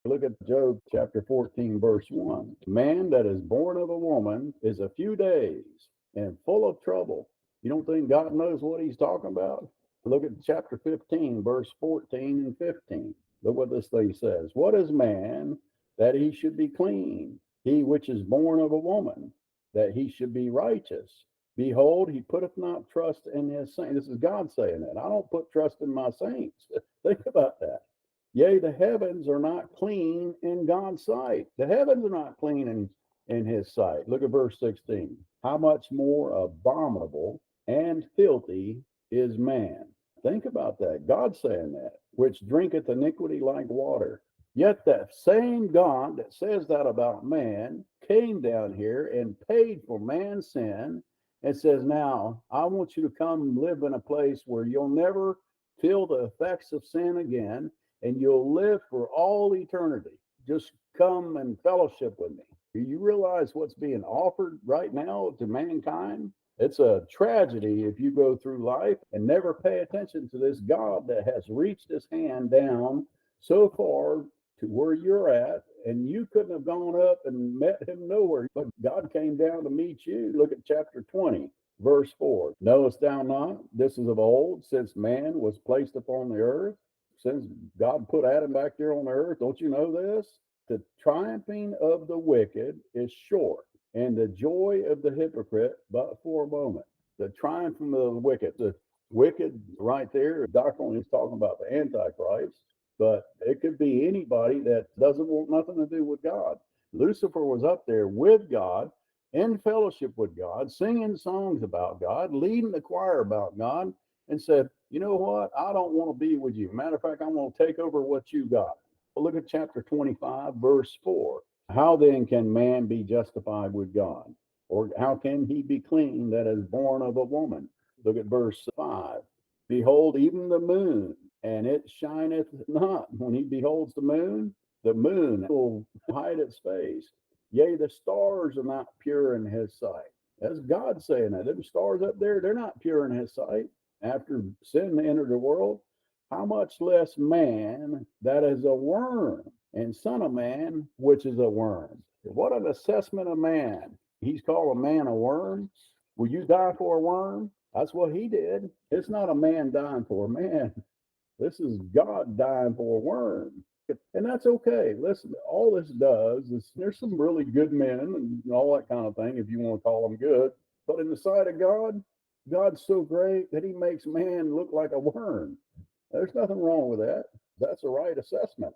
Look at Job chapter 14, verse 1. Man that is born of a woman is a few days and full of trouble. You don't think God knows what he's talking about? Look at chapter 15, verse 14 and 15. Look what this thing says. What is man that he should be clean? He which is born of a woman, that he should be righteous. Behold, he putteth not trust in his saints. This is God saying that. I don't put trust in my saints. Think about that. Yea, the heavens are not clean in God's sight. The heavens are not clean in his sight. Look at verse 16. How much more abominable and filthy is man? Think about that. God's saying that, which drinketh iniquity like water. Yet that same God that says that about man came down here and paid for man's sin and says, now I want you to come live in a place where you'll never feel the effects of sin again, and you'll live for all eternity. Just come and fellowship with me. Do you realize what's being offered right now to mankind? It's a tragedy if you go through life and never pay attention to this God that has reached his hand down so far to where you're at, and you couldn't have gone up and met him nowhere, but God came down to meet you. Look at chapter 20, verse 4. Knowest thou not, this is of old, since man was placed upon the earth, since God put Adam back there on the earth, don't you know this? The triumphing of the wicked is short, and the joy of the hypocrite but for a moment. The triumphing of the wicked right there, doctrine is talking about the Antichrist, but it could be anybody that doesn't want nothing to do with God. Lucifer was up there with God, in fellowship with God, singing songs about God, leading the choir about God, and said, you know what? I don't want to be with you. Matter of fact, I'm going to take over what you got. Well, look at chapter 25, verse 4. How then can man be justified with God? Or how can he be clean that is born of a woman? Look at verse 5. Behold, even the moon, and it shineth not. When he beholds the moon will hide its face. Yea, the stars are not pure in his sight. That's God saying that. Them stars up there, they're not pure in his sight. After sin entered the world, how much less man that is a worm, and son of man, which is a worm. What an assessment of man. He's called a man a worm. Will you die for a worm? That's what he did. It's not a man dying for a man. This is God dying for a worm. And that's okay. Listen, all this does is there's some really good men and all that kind of thing, if you want to call them good. But in the sight of God, God's so great that he makes man look like a worm. There's nothing wrong with that. That's a right assessment.